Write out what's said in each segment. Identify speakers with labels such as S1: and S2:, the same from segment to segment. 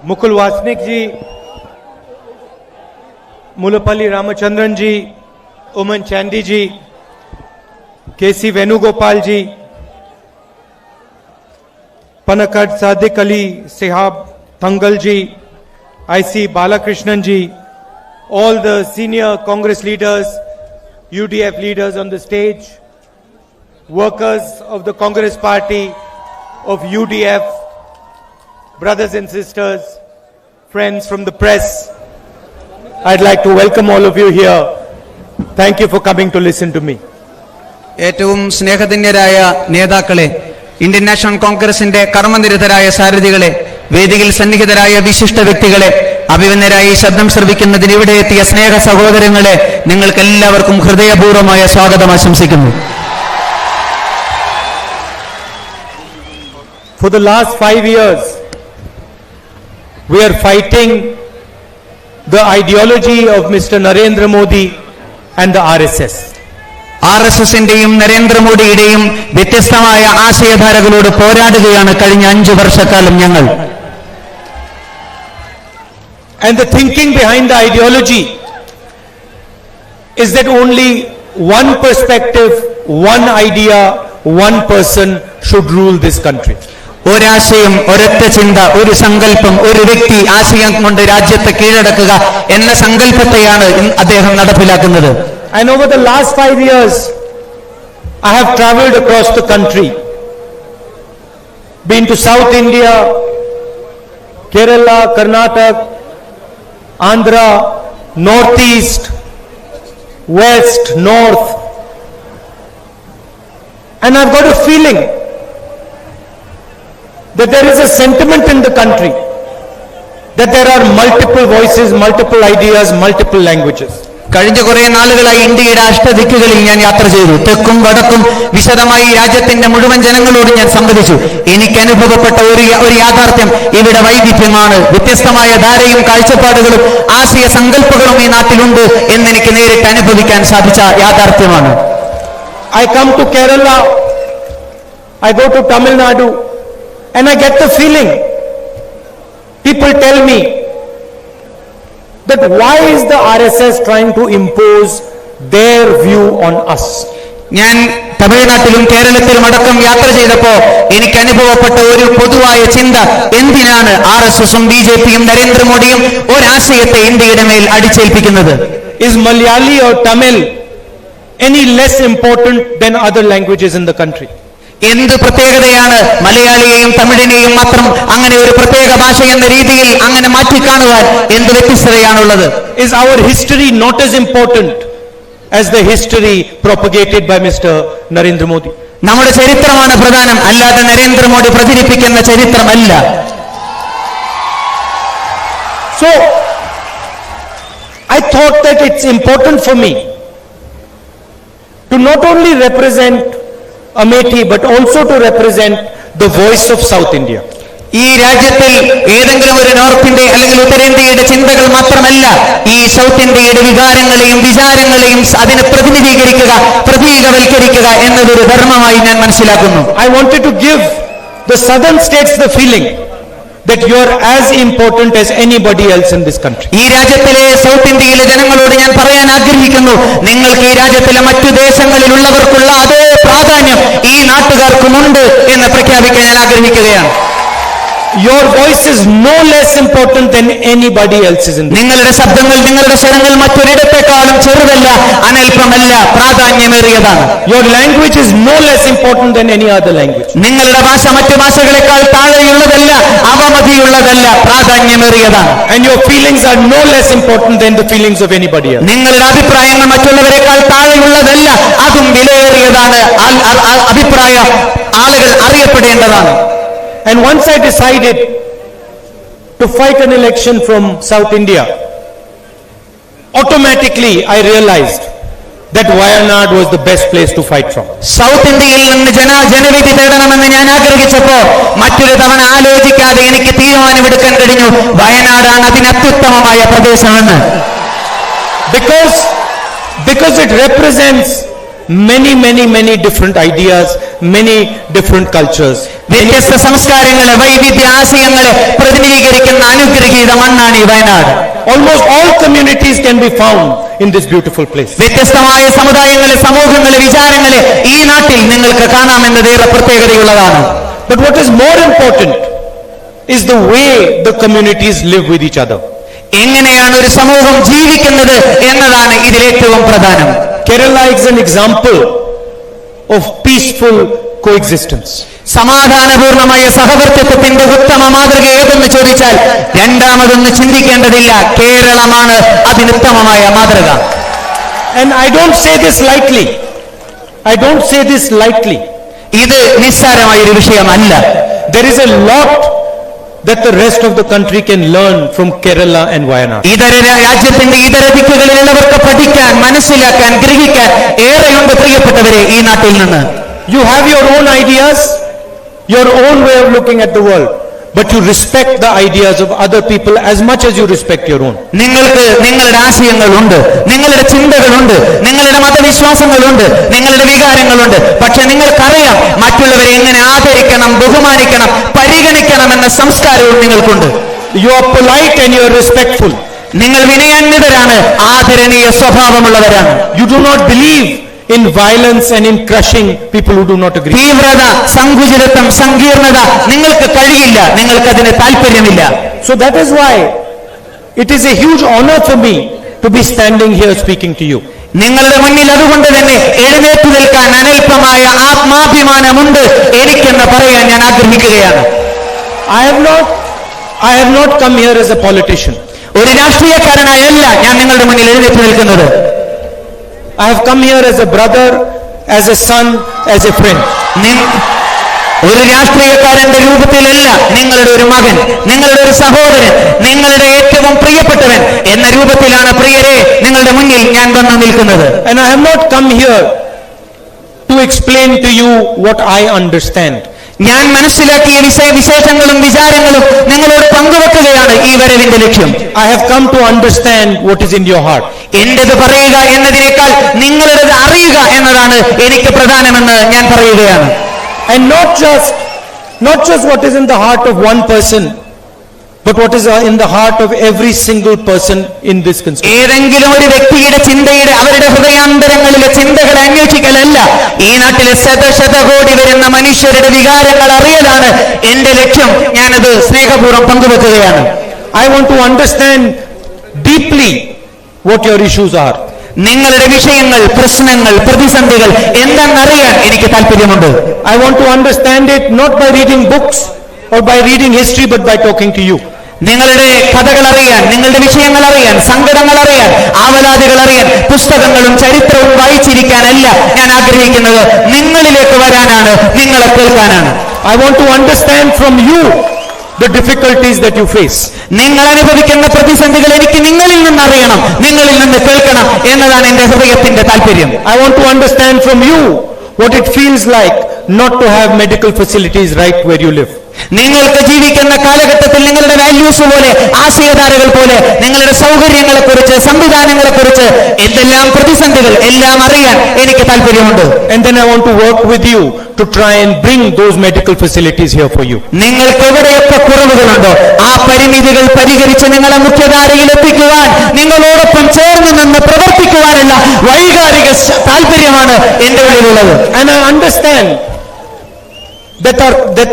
S1: Mukul Vasnik ji, Mulapalli Ramachandran ji, Oman Chandi ji, K.C. Venugopal ji, Panakat Sadiq Ali Sahab Thangal ji, I.C. Balakrishnan ji, all the senior Congress leaders, UDF leaders on the stage, workers of the Congress party, of UDF, brothers and sisters, friends from the press, I'd like to welcome all of you here. Thank you for coming to listen to me.
S2: ഏറ്റവും സ്നേഹധന്യരായ നേതാക്കളെ, Indian national കോൺഗ്രസിന്റെ കർമ്മനിരതരായ സാരഥികളെ, വേദിയിൽ സന്നിഹിതരായ വിശിഷ്ട വ്യക്തികളെ, അഭിമന്യരായി ശബ്ദം ശ്രവിക്കുന്നതിന് ഇവിടെ എത്തിയ സ്നേഹ സഹോദരങ്ങളെ, നിങ്ങൾക്ക് എല്ലാവർക്കും ഹൃദയപൂർവ്വമായ സ്വാഗതം ആശംസിക്കുന്നു.
S1: For the last 5 years, we are fighting the ideology of Mr. Narendra Modi and the RSS.
S2: RSSന്റെയും നരേന്ദ്രമോദിയുടെയും വ്യത്യസ്തമായ ആശയധാരകളോട് പോരാടുകയാണ് കഴിഞ്ഞ 5 വർഷക്കാലം ഞങ്ങൾ.
S1: And the thinking behind the ideology is that only one perspective, one idea, one person should rule this country.
S2: ഒരാശയം, ഒരൊറ്റ ചിന്ത, ഒരു സങ്കല്പം, ഒരു വ്യക്തി ആശയം കൊണ്ട് രാജ്യത്തെ കീഴടക്കുക എന്ന സങ്കല്പത്തെയാണ് അദ്ദേഹം നടപ്പിലാക്കുന്നത്.
S1: And over the last 5 years, I have traveled across the country, been to South India, Kerala, Karnataka, Andhra, Northeast, West, North, and I've got a feeling that there is a sentiment in the country that there are multiple voices, multiple ideas, multiple languages.
S2: കഴിഞ്ഞ കുറെ നാളുകളായി ഇന്ത്യയുടെ അഷ്ടദിക്കുകളിൽ ഞാൻ യാത്ര ചെയ്തു. തെക്കും വടക്കും വിശദമായി രാജ്യത്തിന്റെ മുഴുവൻ ജനങ്ങളോട് ഞാൻ സംവദിച്ചു. എനിക്ക് അനുഭവപ്പെട്ട ഒരു യാഥാർത്ഥ്യം ഇവിടെ വൈവിധ്യമാണ്. വ്യത്യസ്തമായ ധാരയും കാഴ്ചപ്പാടുകളും ആശയ സങ്കല്പങ്ങളും ഈ നാട്ടിലുണ്ട് എന്നെനിക്ക് നേരിട്ട് അനുഭവിക്കാൻ സാധിച്ച യാഥാർത്ഥ്യമാണ്.
S1: I come to Kerala, I go to Tamil Nadu, and I get the feeling, people tell me that why is the RSS trying to impose their view on us?
S2: ഞാൻ തമിഴ്നാട്ടിലും കേരളത്തിലും അടക്കം യാത്ര ചെയ്തപ്പോ എനിക്ക് അനുഭവപ്പെട്ട ഒരു പൊതുവായ ചിന്ത, എന്തിനാണ് RSSും BJPയും നരേന്ദ്രമോദിയും ഒരാശയത്തെ ഇന്ത്യയുടെ മേൽ അടിച്ചേൽപ്പിക്കുന്നത്?
S1: Is Malayali or Tamil any less important than other languages in the country?
S2: എന്ത് പ്രത്യേകതയാണ് മലയാളിയെയും തമിഴിനെയും മാത്രം അങ്ങനെ ഒരു പ്രത്യേക ഭാഷ എന്ന രീതിയിൽ അങ്ങനെ മാറ്റിക്കാണുവാൻ എന്ത് വ്യത്യസ്തതയാണുള്ളത്?
S1: Is our history not as important as the history propagated by Mr. Narendra Modi?
S2: നമ്മുടെ ചരിത്രമാണ് പ്രധാനം, അല്ലാതെ നരേന്ദ്രമോദി പ്രചരിപ്പിക്കുന്ന ചരിത്രമല്ല.
S1: So I thought that it's important for me to not only represent Amethi but also to represent the voice of South India.
S2: ഈ രാജ്യത്തിൽ ഏതെങ്കിലും ഒരു north India അല്ലെങ്കിൽ ഉത്തരേന്ത്യയുടെ ചിന്തകൾ മാത്രമല്ല, ഈ സൗത്ത് ഇന്ത്യയുടെ വികാരങ്ങളെയും വിചാരങ്ങളെയും അതിനെ പ്രതിനിധീകരിക്കുക, പ്രതീകവൽക്കരിക്കുക എന്നതൊരു ധർമ്മമായി ഞാൻ മനസ്സിലാക്കുന്നു.
S1: I wanted to give the southern states the feeling that you are as important as anybody else in this country.
S2: ഈ രാജ്യത്തിലെ സൗത്ത് ഇന്ത്യയിലെ ജനങ്ങളോട് ഞാൻ പറയാൻ ആഗ്രഹിക്കുന്നു, നിങ്ങൾക്ക് ഈ രാജ്യത്തിലെ മറ്റു ദേശങ്ങളിലുള്ളവർക്കുള്ള അതേ പ്രാധാന്യം ഈ നാട്ടുകാർക്കുമുണ്ട് എന്ന് പ്രഖ്യാപിക്കാൻ ഞാൻ ആഗ്രഹിക്കുകയാണ്.
S1: Your voice is no less important than anybody else's in this.
S2: നിങ്ങളുടെ ശബ്ദങ്ങൾ, നിങ്ങളുടെ സ്വരങ്ങൾ മറ്റൊരിടത്തെക്കാളും ചെറുതല്ല, അനൽപമല്ല, പ്രാധാന്യമേറിയതാണ്.
S1: Your language is no less important than any other language.
S2: നിങ്ങളുടെ ഭാഷ മറ്റു ഭാഷകളെക്കാൾ താഴെയുള്ളതല്ല, അവമതിയുള്ളതല്ല, പ്രാധാന്യമേറിയതാണ്.
S1: And your feelings are no less important than the feelings of anybody else.
S2: നിങ്ങളുടെ അഭിപ്രായങ്ങൾ മറ്റുള്ളവരെക്കാൾ താഴെയുള്ളതല്ല, അതും വിലയേറിയതാണ്. അഭിപ്രായ ആളുകൾ അറിയപ്പെടേണ്ടതാണ്.
S1: And once I decided to fight an election from South India, automatically I realized that Wayanad was the best place to fight from.
S2: South ഇന്ത്യയിൽ നിന്ന് ജനവിധി തേടണമെന്ന് ഞാൻ ആഗ്രഹിച്ചപ്പോ മറ്റൊരു തവണ ആലോചിക്കാതെ എനിക്ക് തീരുമാനമെടുക്കാൻ കഴിഞ്ഞു, വയനാടാണ് അതിന് അത്യുത്തമമായ പ്രദേശമെന്ന്.
S1: Because it represents many different ideas, many different cultures.
S2: വ്യത്യസ്ത സംസ്കാരങ്ങളെ, വൈവിധ്യ ആശയങ്ങളെ പ്രതിനിധീകരിക്കുന്ന അനുഗ്രഹീത മണ്ണാണ് ഈ Wayanad.
S1: Almost all communities can be found in this beautiful place.
S2: വ്യത്യസ്തമായ സമുദായങ്ങളെ, സമൂഹങ്ങളെ, വിചാരങ്ങളെ ഈ നാട്ടിൽ നിങ്ങൾക്ക് കാണാമെന്നതേറെ പ്രത്യേകതയുള്ളതാണ്.
S1: But what is more important is the way the communities live with each other.
S2: എങ്ങനെയാണ് ഒരു സമൂഹം ജീവിക്കുന്നത് എന്നതാണ് ഇതിലേറ്റവും പ്രധാനം.
S1: Kerala is an example of peaceful coexistence.
S2: സമാധാനപൂർണമായ സഹവർത്തിത്വത്തിന്റെ ഉത്തമ മാതൃക ഏതെന്ന് ചോദിച്ചാൽ രണ്ടാമതൊന്ന് ചിന്തിക്കേണ്ടതില്ല, കേരളമാണ് അതിനുത്തമമായ മാതൃക.
S1: And I don't say this lightly. I don't say this lightly.
S2: ഇത് നിസ്സാരമായൊരു വിഷയമല്ല.
S1: There is a lot that the rest of the country can learn from Kerala and Wayanad.
S2: രാജ്യത്തിന്റെ ഇതര ദിക്കുകളിലുള്ളവർക്ക് പഠിക്കാൻ, മനസ്സിലാക്കാൻ, ഗ്രഹിക്കാൻ ഏറെയുണ്ട് പ്രിയപ്പെട്ടവരെ ഈ നാട്ടിൽ നിന്ന്.
S1: You have your own ideas, your own way of looking at the world, but you respect the ideas of other people as much as you respect your own.
S2: നിങ്ങൾക്ക് നിങ്ങളുടെ ആശയങ്ങളുണ്ട്, നിങ്ങളുടെ ചിന്തകളുണ്ട്, നിങ്ങളുടെ മതവിശ്വാസങ്ങളുണ്ട്, നിങ്ങളുടെ വികാരങ്ങളുണ്ട്. പക്ഷെ നിങ്ങൾക്കറിയാം മറ്റുള്ളവരെ എങ്ങനെ ആദരിക്കണം, ബഹുമാനിക്കണം, പരിഗണിക്കണം എന്ന സംസ്കാരവും നിങ്ങൾക്കുണ്ട്.
S1: You are polite and you are respectful.
S2: നിങ്ങൾ വിനയാന്വിതരാണ്, ആദരണീയ സ്വഭാവമുള്ളവരാണ്.
S1: You do not believe in violence and in crushing people who do not agree.
S2: തീവ്രത, സങ്കുചിതത്വം, സങ്കീർണത നിങ്ങൾക്ക് കഴിയില്ല, നിങ്ങൾക്കതിന് താല്പര്യമില്ല.
S1: So that is why it is a huge honor for me to be standing here speaking to you.
S2: നിങ്ങളുടെ മുന്നിൽ അതുകൊണ്ട് തന്നെ എഴുന്നേറ്റു നിൽക്കാൻ അനൽപമായ ആത്മാഭിമാനമുണ്ട് എനിക്കെന്ന് പറയാൻ ഞാൻ ആഗ്രഹിക്കുകയാണ്.
S1: I have not come here as a politician.
S2: ഒരു രാഷ്ട്രീയക്കാരനായല്ല ഞാൻ നിങ്ങളുടെ മുന്നിൽ എഴുന്നേറ്റ് നിൽക്കുന്നത്.
S1: I have come here as a brother, as a son, as a friend.
S2: ഒരു രാഷ്ട്രീയക്കാരന്റെ രൂപത്തിലല്ല, നിങ്ങളുടെ ഒരു മകൻ, നിങ്ങളുടെ ഒരു സഹോദരൻ, നിങ്ങളുടെ ഏറ്റവും പ്രിയപ്പെട്ടവൻ എന്ന രൂപത്തിലാണ് പ്രിയരെ നിങ്ങളുടെ മുന്നിൽ ഞാൻ വന്നു നിൽക്കുന്നത്.
S1: And I have not come here to explain to you what I understand.
S2: ഞാൻ മനസ്സിലാക്കിയ വിശേഷങ്ങളും വിചാരങ്ങളും നിങ്ങളോട് പങ്കുവെക്കുകയാണ് ഈ വരവിന്റെ ലക്ഷ്യം.
S1: I have come to understand what is in your heart.
S2: എന്റേത് പറയുക എന്നതിനേക്കാൾ നിങ്ങളുടേത് അറിയുക എന്നതാണ് എനിക്ക് പ്രധാനമെന്ന് ഞാൻ പറയുകയാണ്.
S1: And not just what is in the heart of one person, but what is in the heart of every single person in this constituency.
S2: ഏതെങ്കിലും ഒരു വ്യക്തിയുടെ ചിന്തയുടെ, അവരുടെ ഹൃദയാന്തരങ്ങളിലെ ചിന്തകളെ അന്വേഷിക്കലല്ല, ഈ നാട്ടിലെ ശതകോടി വരുന്ന മനുഷ്യരുടെ വികാരങ്ങൾ അറിയലാണ് എന്റെ ലക്ഷ്യം. ഞാനത് സ്നേഹപൂർവ്വം പങ്കുവെക്കുകയാണ്.
S1: I want to understand deeply what your issues are.
S2: നിങ്ങളുടെ വിഷയങ്ങൾ, പ്രശ്നങ്ങൾ, പ്രതിസന്ധികൾ എന്താണെന്നറിയാൻ എനിക്ക് താല്പര്യമുണ്ട്.
S1: I want to understand it not by reading books or by reading history, but by talking to you.
S2: നിങ്ങളുടെ കഥകൾ അറിയാൻ, നിങ്ങളുടെ വിഷയങ്ങൾ അറിയാൻ, സങ്കടങ്ങൾ അറിയാൻ, ആവലാതികൾ അറിയാൻ പുസ്തകങ്ങളും ചരിത്രവും വായിച്ചിരിക്കാനല്ല ഞാൻ ആഗ്രഹിക്കുന്നത്. നിങ്ങളിലേക്ക് വരാനാണ്, നിങ്ങളെ കേൾക്കാനാണ്.
S1: I want to understand from you the difficulties that you face.
S2: നിങ്ങൾ അനുഭവിക്കുന്ന പ്രതിസന്ധികൾ എനിക്ക് നിങ്ങളിൽ നിന്ന് അറിയണം, നിങ്ങളിൽ നിന്ന് കേൾക്കണം എന്നതാണ് എന്റെ ഹൃദയത്തിന്റെ താല്പര്യം.
S1: I want to understand from you what it feels like not to have medical facilities right where you live.
S2: നിങ്ങൾക്ക് ജീവിക്കുന്ന കാലഘട്ടത്തിൽ നിങ്ങളുടെ വാല്യൂസ് പോലെ, ആശയധാരകൾ പോലെ, നിങ്ങളുടെ സൗകര്യങ്ങളെ കുറിച്ച്, സംവിധാനങ്ങളെ കുറിച്ച്, എന്തെല്ലാം പ്രതിസന്ധികൾ എല്ലാം അറിയാൻ എനിക്ക് താല്പര്യമുണ്ട്.
S1: And then I want to work with you to try and bring those medical facilities here for you.
S2: നിങ്ങൾക്ക് എവിടെയൊക്കെ കുറവുകളുണ്ടോ ആ പരിമിതികൾ പരിഹരിച്ച് നിങ്ങളെ മുഖ്യധാരയിൽ എത്തിക്കുവാൻ, നിങ്ങളോടൊപ്പം ചേർന്ന് നിന്ന് പ്രവർത്തിക്കുവാനുള്ള വൈകാരിക താല്പര്യമാണ് എന്റെ ഉള്ളിലുള്ളത്.
S1: And I understand that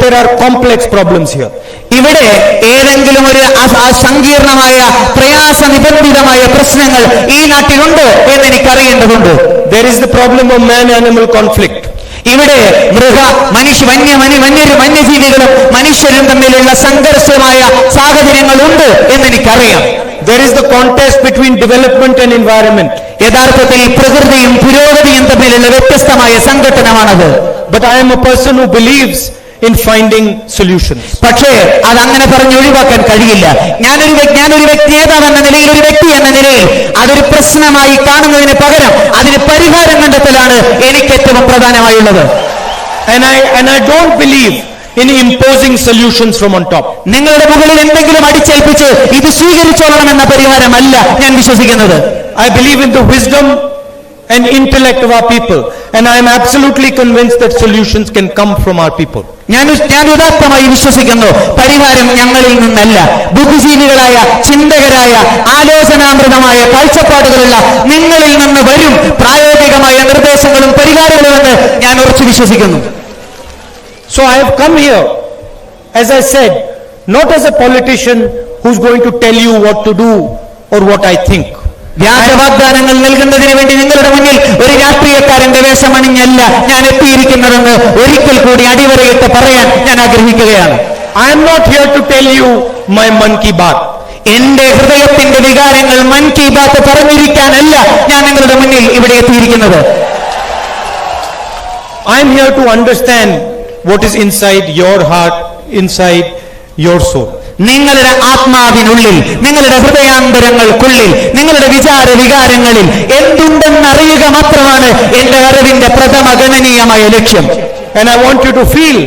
S1: there are complex problems here.
S2: ഇവിടെ ഏതെങ്കിലും ഒരു സങ്കീർണമായ, പ്രയാസ നിബന്ധിതമായ പ്രശ്നങ്ങൾ ഈ നാട്ടിലുണ്ട് എന്ന് എനിക്കറിയേണ്ടതുണ്ട്.
S1: There is the problem of man-animal conflict.
S2: ഇവിടെ വന്യജീവികളും മനുഷ്യരും തമ്മിലുള്ള സംഘർഷമായ സാഹചര്യങ്ങളുണ്ട് എന്നെനിക്കറിയാം.
S1: There is the contest between development and environment.
S2: യഥാർത്ഥത്തിൽ പ്രകൃതിയും പുരോഗതിയും തമ്മിലുള്ള വ്യത്യസ്തമായ സംഘട്ടനമാണത്.
S1: But I am a person who believes in finding solutions.
S2: പക്ഷേ അതങ്ങനെ പറഞ്ഞ് ഒഴിവാക്കാൻ കഴിയില്ല. ഞാനൊരു നേതാവ് എന്ന നിലയിൽ, ഒരു വ്യക്തി എന്ന നിലയിൽ അതൊരു പ്രശ്നമായി കാണുന്നതിന് പകരം അതിന് പരിഹാരം കണ്ടെത്തലാണ് എനിക്ക് ഏറ്റവും പ്രധാനമായുള്ളത്.
S1: And I don't believe in imposing solutions from on top.
S2: നിങ്ങളുടെ മുകളിൽ എന്തെങ്കിലും
S1: and intellect of our people. And I am absolutely convinced that solutions can come from our people.
S2: ഞാൻ ഉദാത്തമായി വിശ്വസിക്കുന്നു, പരിഹാരം ഞങ്ങളിൽ നിന്നല്ല, ബുദ്ധിജീവികളായ, ചിന്തകരായ, ആലോചനാമൃതമായ കാഴ്ചപ്പാടുകളുള്ള നിങ്ങളിൽ നിന്ന് വരും പ്രായോഗികമായ നിർദ്ദേശങ്ങളും പരിഹാരങ്ങളും എന്ന് ഞാൻ ഉറച്ചു വിശ്വസിക്കുന്നു.
S1: So I have come here, as I said, not as a politician who's going to tell you what to do or what I think.
S2: വ്യാജവാഗ്ദാനങ്ങൾ നൽകുന്നതിന് വേണ്ടി നിങ്ങളുടെ മുന്നിൽ ഒരു രാഷ്ട്രീയക്കാരന്റെ വേഷമണിഞ്ഞല്ല ഞാൻ എത്തിയിരിക്കുന്നതെന്ന് ഒരിക്കൽ കൂടി അടിവരയിട്ട് പറയാൻ ഞാൻ ആഗ്രഹിക്കുകയാണ്.
S1: I am not here to tell you my Mann Ki Baat.
S2: എന്റെ ഹൃദയത്തിന്റെ വികാരങ്ങൾ മൻ കി ബാത്ത് പറഞ്ഞിരിക്കാനല്ല ഞാൻ നിങ്ങളുടെ മുന്നിൽ ഇവിടെ എത്തിയിരിക്കുന്നത്.
S1: I am here to understand what is inside your heart, inside your soul.
S2: നിങ്ങളുടെ ആത്മാവിനുള്ളിൽ, നിങ്ങളുടെ ഹൃദയാന്തരങ്ങൾക്കുള്ളിൽ, നിങ്ങളുടെ വിചാര വികാരങ്ങളിൽ എന്തുണ്ടെന്നറിയുക മാത്രമാണ് എന്റെ അറിവിന്റെ പ്രഥമ ഗണനീയമായ ലക്ഷ്യം.
S1: And I want you to feel,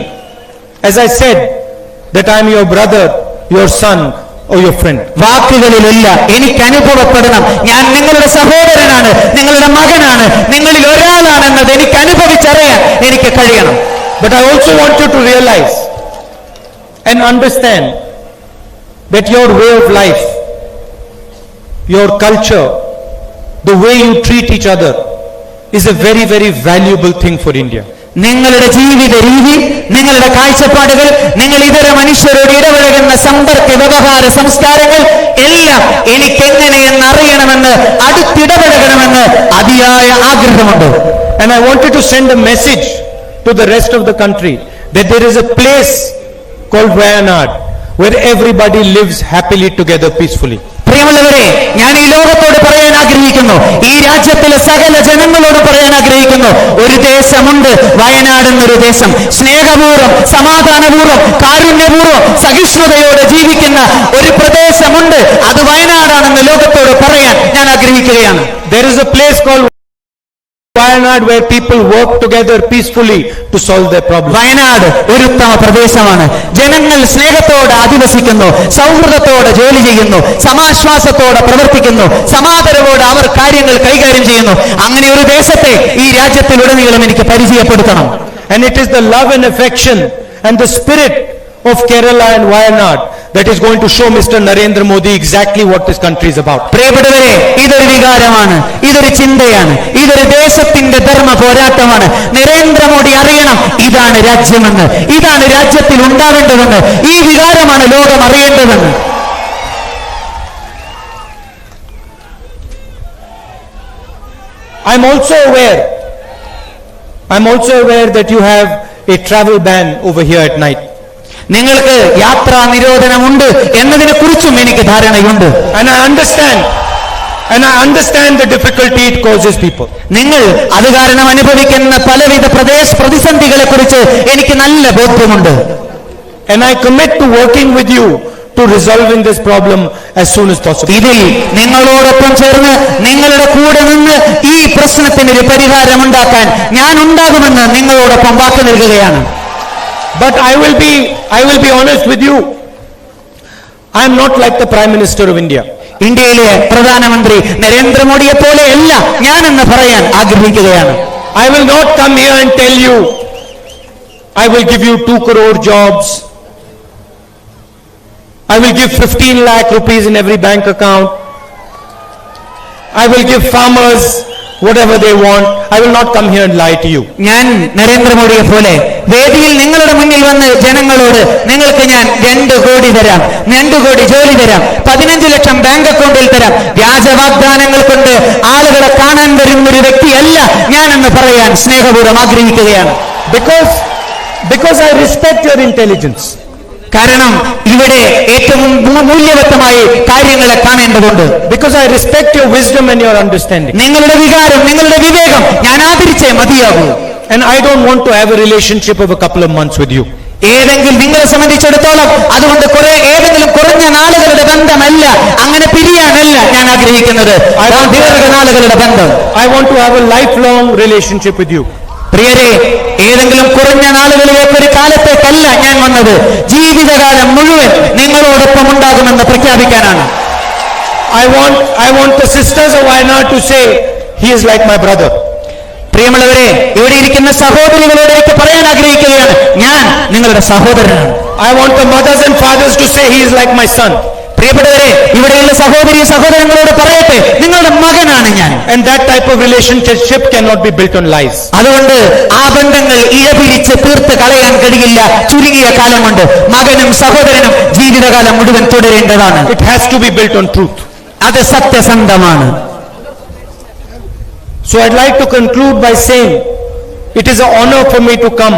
S1: as I said, that I am your brother, your son or your friend.
S2: വാക്കുകളിലല്ല, എനിക്ക് അനുഭവപ്പെടണം ഞാൻ നിങ്ങളുടെ സഹോദരനാണ്, നിങ്ങളുടെ മകനാണ്, നിങ്ങളിൽ ഒരാളാണെന്നത് എനിക്ക് അനുഭവിച്ചറിയാൻ എനിക്ക് കഴിയണം.
S1: But I also want you to realize and understand that your way of life, your culture, the way you treat each other is a very, very valuable thing for India.
S2: നിങ്ങളുടെ ജീവിത രീതി, നിങ്ങളുടെ കാഴ്ചപ്പാടുകൾ, നിങ്ങൾ ഇതര മനുഷ്യരോട് ഇടപഴകുന്ന സമ്പർക്ക വ്യവഹാര സംസ്കാരങ്ങൾ എല്ലാം എനിക്കെങ്ങനെയെന്ന് അറിയണമെന്ന്, അടുത്തിടപഴകണമെന്ന് അതിയായ ആഗ്രഹമുണ്ട്.
S1: And I wanted to send a message to the rest of the country that there is a place called Wayanad where everybody lives happily together peacefully.
S2: പ്രിയമുള്ളവരെ, ഞാൻ ഈ ലോകത്തോട് പറയാൻ ആഗ്രഹിക്കുന്നു, ഈ രാജ്യത്തിലെ സകല ജനങ്ങളോട് പറയാൻ ആഗ്രഹിക്കുന്നു, ഒരു ദേശമുണ്ട്, വയനാട് എന്നൊരു ദേശം. സ്നേഹപൂർവ്വം, സമാധാനപൂർവ്വം, കാരുണ്യപൂർവ്വം, സഹിഷ്ണുതയോടെ ജീവിക്കുന്ന ഒരു പ്രദേശമുണ്ട്, അത് വയനാടാണെന്ന് ലോകത്തോട് പറയാൻ ഞാൻ ആഗ്രഹിക്കുകയാണ്.
S1: There is a place called Wayanad where people work together peacefully to solve their problems.
S2: Wayanad ഒരു ഉത്തമ പ്രദേശമാണ്. ജനങ്ങൾ സ്നേഹത്തോടെ അധിവസിക്കുന്നു, സൗഹൃദത്തോടെ ജോലി ചെയ്യുന്നു, സമാശ്വാസത്തോടെ പ്രവർത്തിക്കുന്നു, സമാദരവോടെ അവർ കാര്യങ്ങൾ കൈകാര്യം ചെയ്യുന്നു. അങ്ങനെ ഒരു ദേശത്തെ ഈ രാജ്യത്തിലുടനീളം എനിക്ക് പരിചയപ്പെടുത്തണം.
S1: And it is the love and affection and the spirit of Kerala and Wayanad that is going to show Mr. Narendra Modi exactly what this country is about.
S2: പ്രിയപ്പെട്ടവരെ, ഇതൊരു വികാരമാണ്, ഇതൊരു ചിന്തയാണ്, ഇതൊരു ദേശത്തിന്റെ ധർമ്മ പോരാട്ടമാണ്. നരേന്ദ്രമോദി അറിയണം ഇതാണ് രാജ്യമെന്ന്, ഇതാണ് രാജ്യത്തിൽ ഉണ്ടാവേണ്ടതെന്ന്, ഈ വികാരമാണ് ലോകം അറിയേണ്ടതെന്ന്.
S1: I'm also aware that you have a travel ban over here at night.
S2: നിങ്ങൾക്ക് യാത്രാ നിരോധനമുണ്ട് എന്നതിനെ കുറിച്ചും എനിക്ക് ധാരണയുണ്ട്.
S1: And I understand the difficulty it causes people.
S2: നിങ്ങൾ അത് കാരണം അനുഭവിക്കുന്ന പലവിധ പ്രതിസന്ധികളെ കുറിച്ച് എനിക്ക് നല്ല ബോധ്യമുണ്ട്.
S1: And I commit to working with you to resolving this problem as soon as possible.
S2: ഇതിൽ നിങ്ങളോടൊപ്പം ചേർന്ന്, നിങ്ങളുടെ കൂടെ നിന്ന് ഈ പ്രശ്നത്തിനൊരു പരിഹാരമുണ്ടാക്കാൻ ഞാൻ ഉണ്ടാകുമെന്ന് നിങ്ങളോടൊപ്പം വാക്ക് നൽകുകയാണ്.
S1: But I will be honest with you. I am not like the Prime Minister of India.
S2: ഇന്ത്യയിലെ പ്രധാനമന്ത്രി നരേന്ദ്രമോദിയെ പോലെയല്ല ഞാനെന്ന് പറയാൻ ആഗ്രഹിക്കുകയാണ്.
S1: I will not come here and tell you I will give you 2 crore jobs. I will give 15 lakh rupees in every bank account. I will give farmers whatever they want. I will not come here and lie to you.
S2: ഞാൻ നരേന്ദ്രമോദിയെ പോലെ വേദിയിൽ നിങ്ങളുടെ മുന്നിൽ വന്ന് ജനങ്ങളോട് നിങ്ങൾക്ക് ഞാൻ 2 കോടി തരാം, 2 കോടി ജോലി തരാം, 15 ലക്ഷം ബാങ്ക് അക്കൗണ്ടിൽ തരാം, വ്യാജവാഗ്ദാനങ്ങൾ കൊണ്ട് ആളുകളെ കാണാൻ വരുന്നൊരു വ്യക്തിയല്ല ഞാനെന്ന് പറയാൻ സ്നേഹപൂർവ്വം ആഗ്രഹിക്കുകയാണ്.
S1: Because I respect your intelligence.
S2: കാരണം ഇവിടെ ഏറ്റവും മൂല്യവത്തമായി കാര്യങ്ങളെ കാണേണ്ടതുണ്ട്.
S1: Because I respect your wisdom and your understanding.
S2: നിങ്ങളുടെ വികാരം, നിങ്ങളുടെ വിവേകം ഞാൻ ആദരിച്ചേ മതിയാകൂ.
S1: And I don't want to have a relationship of a couple of months with you.
S2: ഏതെങ്കിലും നിങ്ങളെ സംബന്ധിച്ചിടത്തോളം അതുകൊണ്ട് ഏതെങ്കിലും കുറഞ്ഞ നാളുകളുടെ ബന്ധമല്ല, അങ്ങനെ പിരിയാനല്ല ഞാൻ ആഗ്രഹിക്കുന്നത്, ദീർഘനാളുകളുടെ ബന്ധം.
S1: I want to have a lifelong relationship with you.
S2: പ്രിയരെ, ഏതെങ്കിലും കുറഞ്ഞ നാളുകളിലേക്ക് ഒരു കാലത്തേക്കല്ല ഞാൻ വന്നത്, ജീവിതകാലം മുഴുവൻ നിങ്ങളോടൊപ്പം ഉണ്ടാകുമെന്ന് പ്രഖ്യാപിക്കാനാണ്.
S1: I want the sisters of Wayanad to say he is like my brother.
S2: പ്രിയമുള്ളവരെ, ഇവിടെ ഇരിക്കുന്ന സഹോദരികളോട് എനിക്ക് പറയാൻ ആഗ്രഹിക്കുകയാണ്, ഞാൻ നിങ്ങളുടെ സഹോദരനാണ്.
S1: I want the mothers and fathers to say he is like my son.
S2: പ്രിയപ്പെട്ടവരെ, ഇവിടെയുള്ള സഹോദരി സഹോദരങ്ങളോട് പറയട്ടെ, നിങ്ങളുടെ മകനാണ് ഞാൻ.
S1: And that type of relationship cannot be built on lies.
S2: അതുകൊണ്ട് ആ ബന്ധങ്ങൾ ഇഴപിരിച്ച് തീർത്ത് കളയാൻ കഴിയില്ല. ചുരുങ്ങിയ കാലം കൊണ്ട് മകനും സഹോദരനും ജീവിതകാലം മുഴുവൻ തുടരേണ്ടതാണ്.
S1: It has to be built on truth.
S2: അത് സത്യസന്ധമാണ്.
S1: So I'd like to conclude by saying, it is an honor for me to come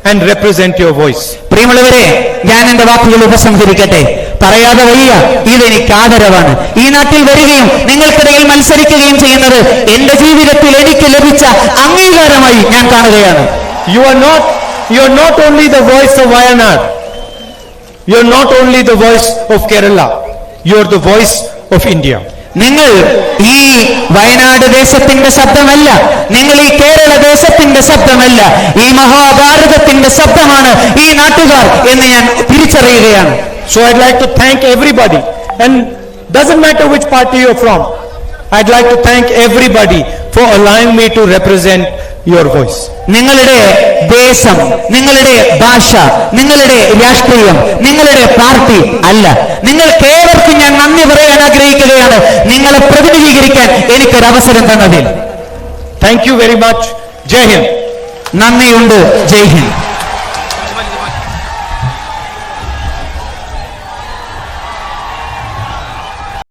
S1: and represent your voice.
S2: പ്രിയമുള്ളവരെ, ഞാൻ എന്റെ വാക്കുകൾ ഉപസംഹരിക്കട്ടെ. പറയാതെ വയ്യ, ഇതെനിക്ക് ആദരവാണ്. ഈ നാട്ടിൽ വരികയും നിങ്ങൾക്കിടയിൽ മത്സരിക്കുകയും ചെയ്യുന്നത് എന്റെ ജീവിതത്തിൽ എനിക്ക് ലഭിച്ച അംഗീകാരമായി ഞാൻ കാണുകയാണ്.
S1: You are not only the voice of Wayanad. You are not only the voice of Kerala. You are the voice of India.
S2: നിങ്ങൾ ഈ വയനാട് ദേശത്തിന്റെ ശബ്ദമല്ല, നിങ്ങൾ ഈ കേരള ദേശത്തിന്റെ ശബ്ദമല്ല, ഈ മഹാഭാരതത്തിന്റെ ശബ്ദമാണ് ഈ നാട്ടുകാർ എന്ന് ഞാൻ തിരിച്ചറിയുകയാണ്.
S1: So I'd like to thank everybody, and doesn't matter which party you're from. I'd like to thank everybody for allowing me to represent your voice.
S2: നിങ്ങളുടെ ദേശം, നിങ്ങളുടെ ഭാഷ, നിങ്ങളുടെ രാഷ്ട്രീയം, നിങ്ങളുടെ പാർട്ടി അല്ല, നിങ്ങൾക്കേവർക്കും ഞാൻ നന്ദി പറയാൻ ആഗ്രഹിക്കുകയാണ്, നിങ്ങളെ പ്രതിനിധീകരിക്കാൻ എനിക്കൊരു അവസരം തന്നതിൽ.
S1: Thank you very much. Jai Hind.
S2: നന്ദിയുണ്ട്. ജയ് ഹിന്ദ്.